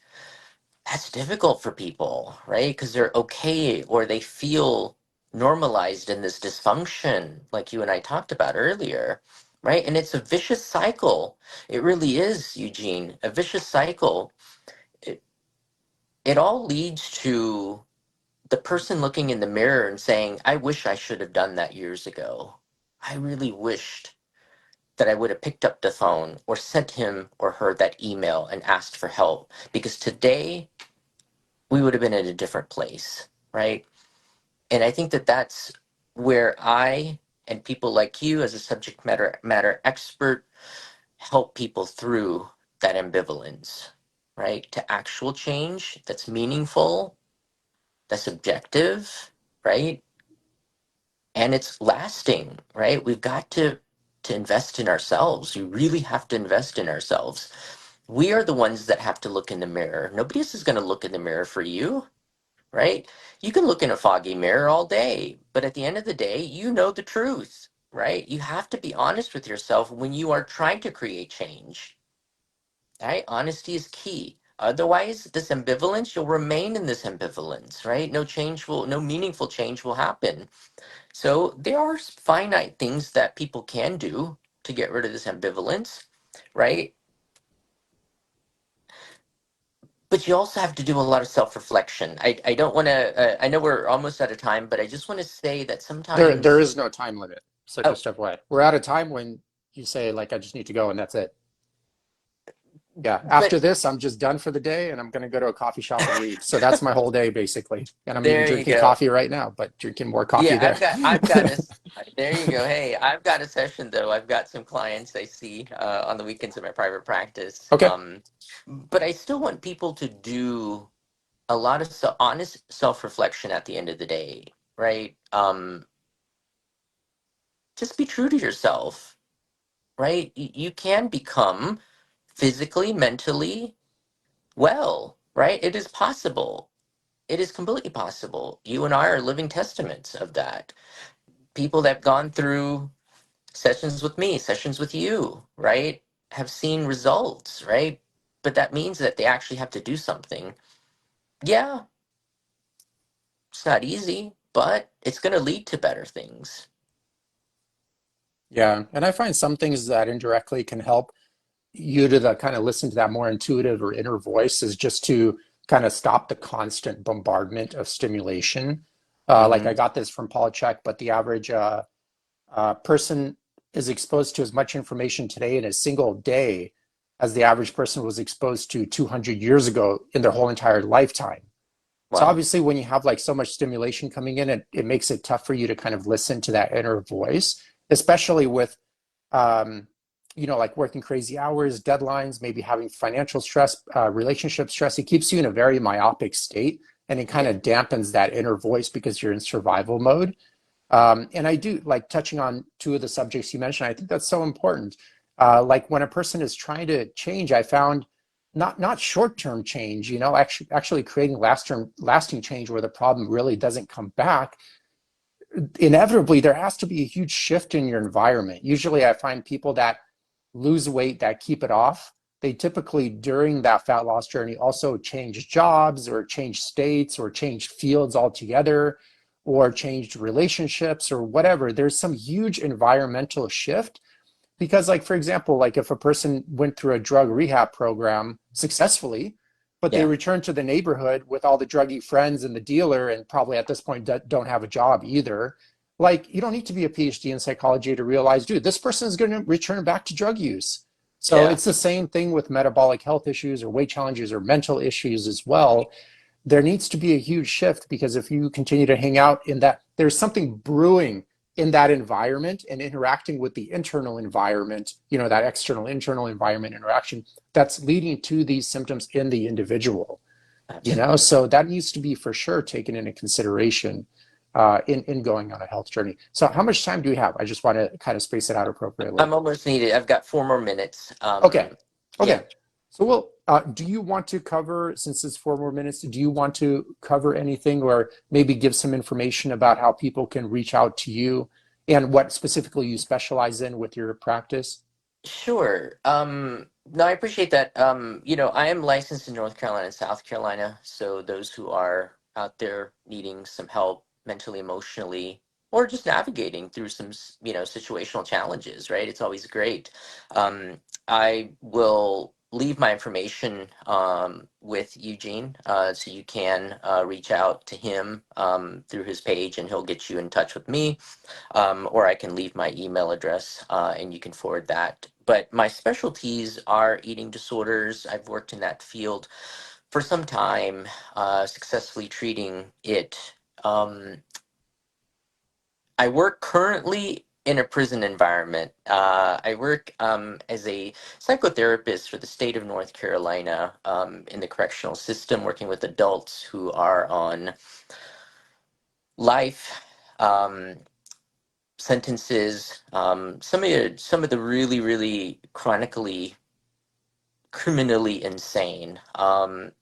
That's difficult for people, right? Because they're okay, or they feel normalized in this dysfunction, like you and I talked about earlier, right? And it's a vicious cycle. It really is, Eugene, a vicious cycle. It, it all leads to the person looking in the mirror and saying, I wish I should have done that years ago. I really wished that I would have picked up the phone or sent him or her that email and asked for help, because today we would have been in a different place, right? And I think that that's where I and people like you, as a subject matter expert, help people through that ambivalence, right? To actual change that's meaningful, that's objective, right? And it's lasting, right? We've got to invest in ourselves. We really have to invest in ourselves. We are the ones that have to look in the mirror. Nobody else is going to look in the mirror for you, right? You can look in a foggy mirror all day, but at the end of the day, you know the truth, right? You have to be honest with yourself when you are trying to create change, right? Honesty is key. Otherwise, this ambivalence, you'll remain in this ambivalence, right? No meaningful change will happen. So there are finite things that people can do to get rid of this ambivalence, right? But you also have to do a lot of self-reflection. I don't want to, I know we're almost out of time, but I just want to say that there sometimes, is no time limit. So oh, just FYI, we're out of time when you say like, I just need to go and that's it. Yeah. After but this, I'm just done for the day and I'm going to go to a coffee shop and read. So that's my whole day basically. And I'm even there you drinking go. coffee right now, but drinking more coffee Yeah, there. there you go. Hey, I've got a session though. I've got some clients I see on the weekends in my private practice. Okay. But I still want people to do a lot of honest self-reflection at the end of the day, right? Just be true to yourself, right? You can become physically, mentally well, right? It is possible. It is completely possible. You and I are living testaments of that. People that have gone through sessions with me, sessions with you, right, have seen results, right? But that means that they actually have to do something. Yeah, it's not easy, but it's going to lead to better things. Yeah. And I find some things that indirectly can help you to the kind of listen to that more intuitive or inner voice is just to kind of stop the constant bombardment of stimulation. Like Mm-hmm. I got this from Paul Chek, but the average person is exposed to as much information today in a single day as the average person was exposed to 200 years ago in their whole entire lifetime. So Wow. obviously, when you have like so much stimulation coming in, it makes it tough for you to kind of listen to that inner voice, especially with, um, like working crazy hours, deadlines, maybe having financial stress, relationship stress. It keeps you in a very myopic state, and it kind Yeah. of dampens that inner voice because you're in survival mode. And I do like touching on two of the subjects you mentioned. I think that's so important. Like when a person is trying to change, I found not short-term change, actually creating lasting change where the problem really doesn't come back. Inevitably, there has to be a huge shift in your environment. Usually, I find people that lose weight that keep it off, they typically during that fat loss journey also change jobs or change states or change fields altogether or changed relationships or whatever. There's some huge environmental shift because, like, for example, like if a person went through a drug rehab program successfully, but they Yeah. return to the neighborhood with all the druggy friends and the dealer, and probably at this point don't have a job either. Like, you don't need to be a PhD in psychology to realize, dude, this person is going to return back to drug use. So Yeah. it's the same thing with metabolic health issues or weight challenges or mental issues as well. There needs to be a huge shift because if you continue to hang out in that, there's something brewing in that environment and interacting with the internal environment, that external internal environment interaction that's leading to these symptoms in the individual, Absolutely. so that needs to be for sure taken into consideration in going on a health journey. So how much time do we have? I just want to kind of space it out appropriately. I'm almost needed. I've got 4 more minutes. Okay. Yeah. Okay. So do you want to cover, since it's 4 more minutes, do you want to cover anything or maybe give some information about how people can reach out to you and what specifically you specialize in with your practice? Sure. No, I appreciate that. I am licensed in North Carolina and South Carolina, so those who are out there needing some help mentally, emotionally, or just navigating through some, situational challenges, right? It's always great. I will leave my information with Eugene, so you can reach out to him through his page, and he'll get you in touch with me, or I can leave my email address and you can forward that. But my specialties are eating disorders. I've worked in that field for some time, successfully treating it. Um, I work currently in a prison environment. I work as a psychotherapist for the state of North Carolina in the correctional system, working with adults who are on life. Sentences, some of the really, really chronically criminally insane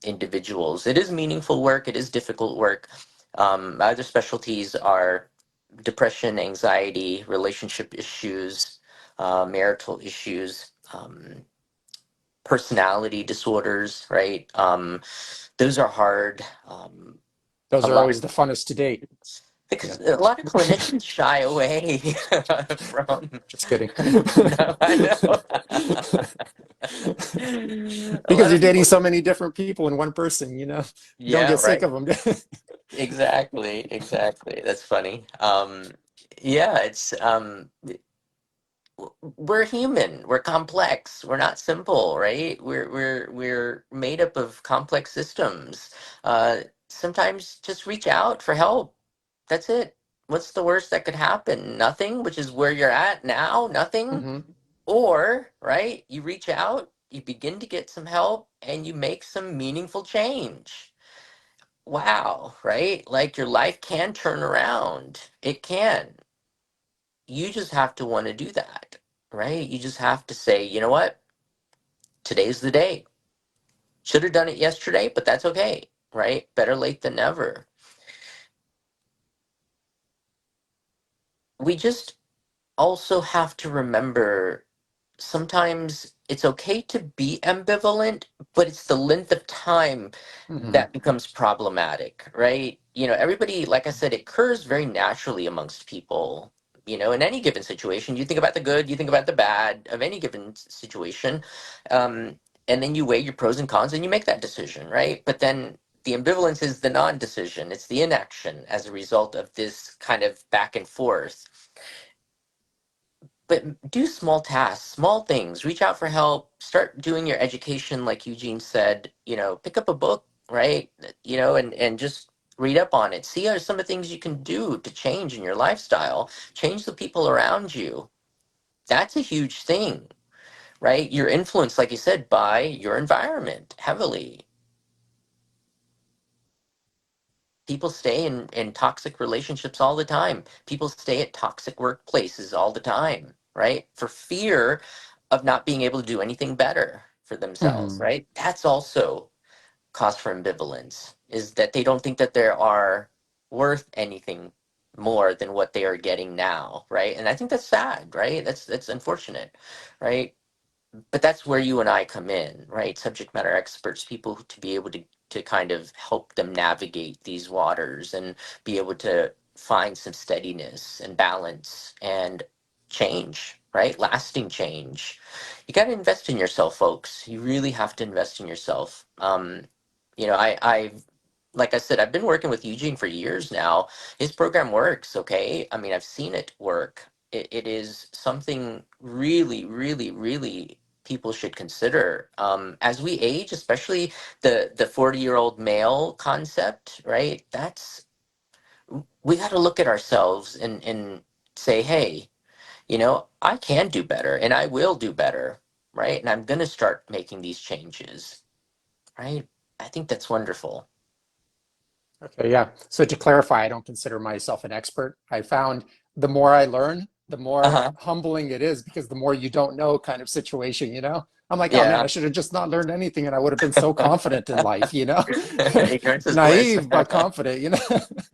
individuals. It is meaningful work. It is difficult work. My other specialties are depression, anxiety, relationship issues, marital issues, personality disorders. Right. Those are hard. A Those are lot always the funnest to date. Yeah. Because a lot of clinicians shy away from. Just kidding. No, I know. A Because lot you're of dating people. so many different people in one person, you don't Yeah, get sick right. of them. Exactly, exactly. That's funny. Yeah, it's we're human. We're complex. We're not simple, right? We're made up of complex systems. Sometimes just reach out for help. That's it. What's the worst that could happen? Nothing, which is where you're at now. Nothing. Hmm. Or, right, you reach out, you begin to get some help, and you make some meaningful change. Wow, right? Like your life can turn around. It can. You just have to want to do that, right? You just have to say, you know what? Today's the day. Should have done it yesterday, but that's okay, right? Better late than never. We just also have to remember sometimes it's okay to be ambivalent, but it's the length of time Hmm. that becomes problematic, right? Everybody, like I said, it occurs very naturally amongst people. In any given situation, you think about the good, you think about the bad of any given situation, um, and then you weigh your pros and cons and you make that decision, right? But then the ambivalence is the non-decision, it's the inaction as a result of this kind of back and forth. but do small tasks, small things, reach out for help, start doing your education like Eugene said, pick up a book, right? And just read up on it. See how some of the things you can do to change in your lifestyle, change the people around you. That's a huge thing, right? You're influenced, like you said, by your environment heavily. People stay in toxic relationships all the time. People stay at toxic workplaces all the time, right? For fear of not being able to do anything better for themselves, Hmm. right? That's also cause for ambivalence, is that they don't think that they are worth anything more than what they are getting now, right? And I think that's sad, right? That's unfortunate, right? But that's where you and I come in, right? Subject matter experts, people to be able to kind of help them navigate these waters and be able to find some steadiness and balance and change, right? Lasting change. You got to invest in yourself, folks. You really have to invest in yourself. Like I said, I've been working with Eugene for years now. His program works, okay? I mean, I've seen it work. It is something really, really, really people should consider as we age, especially the 40-year-old male concept, right? That's we got to look at ourselves and say, hey, I can do better and I will do better, right? And I'm going to start making these changes, right? I think that's wonderful. Okay, yeah. So to clarify, I don't consider myself an expert. I found the more I learn, the more Uh-huh. humbling it is because the more you don't know kind of situation, you know? I'm like, oh man, I Yeah. should have just not learned anything and I would have been so confident in life, you know? Ignorance is bliss. Naive but confident, you know?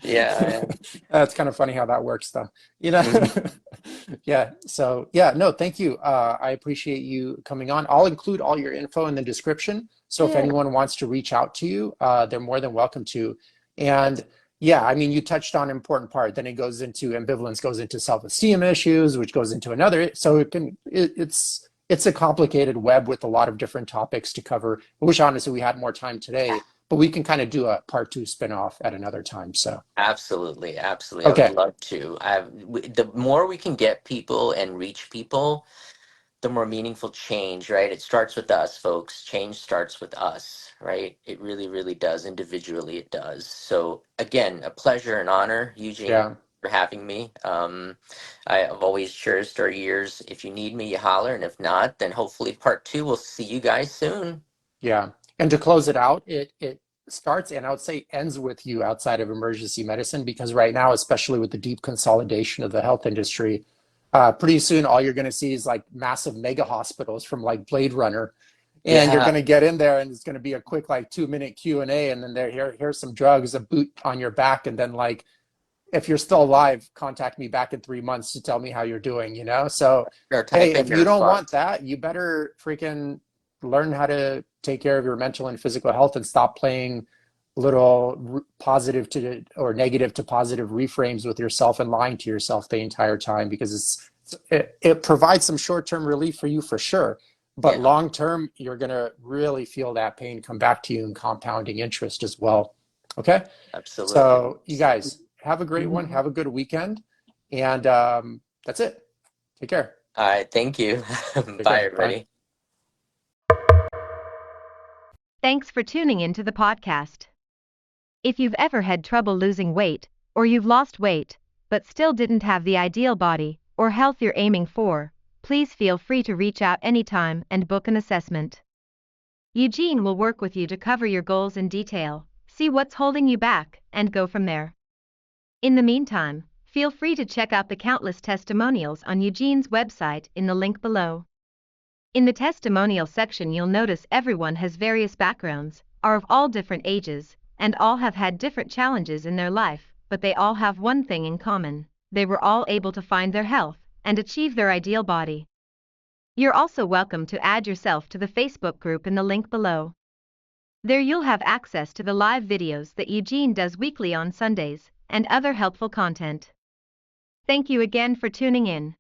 Yeah, That's kind of funny how that works though, you know? yeah. Yeah, so yeah, no, thank you. I appreciate you coming on. I'll include all your info in the description. So if Yeah. anyone wants to reach out to you, they're more than welcome to. And Abs- yeah, I mean, you touched on an important part. Then it goes into ambivalence, goes into self-esteem issues, which goes into another. So it's a complicated web with a lot of different topics to cover. I wish honestly we had more time today, but we can kind of do a part two spinoff at another time. So Absolutely, absolutely. I would okay, love to. The more we can get people and reach people, the more meaningful change, right? It starts with us, folks. Change starts with us, right? It really, really does. Individually, it does. So, again, a pleasure and honor, Eugene, yeah. for having me. I've always cherished our years. If you need me, you holler. And if not, then hopefully part two, we'll see you guys soon. Yeah. And to close it out, it starts and I would say ends with you outside of emergency medicine because right now, especially with the deep consolidation of the health industry, pretty soon all you're going to see is like massive mega hospitals from like Blade Runner, and you're going Yeah, to get in there and it's going to be a quick like 2 minute Q&A, and then here's some drugs, a boot on your back, and then like if you're still alive, contact me back in 3 months to tell me how you're doing, you know? So, or hey, type in if you your don't want fucked. that, you better freaking learn how to take care of your mental and physical health and stop playing little positive to or negative to positive reframes with yourself and lying to yourself the entire time because it provides some short-term relief for you for sure. But Yeah, long term, you're going to really feel that pain come back to you in compounding interest as well. Okay? absolutely. So, you guys have a great one. Mhm. Have a good weekend. And that's it. Take care. All right, thank you. Take Bye, care. Bye. everybody. Thanks for tuning into the podcast. If you've ever had trouble losing weight, or you've lost weight, but still didn't have the ideal body or health you're aiming for, please feel free to reach out anytime and book an assessment. Eugene will work with you to cover your goals in detail, see what's holding you back, and go from there. In the meantime, feel free to check out the countless testimonials on Eugene's website in the link below. In the testimonial section, you'll notice everyone has various backgrounds, are of all different ages, and all have had different challenges in their life, but they all have one thing in common: they were all able to find their health and achieve their ideal body. You're also welcome to add yourself to the Facebook group in the link below. There you'll have access to the live videos that Eugene does weekly on Sundays, and other helpful content. Thank you again for tuning in.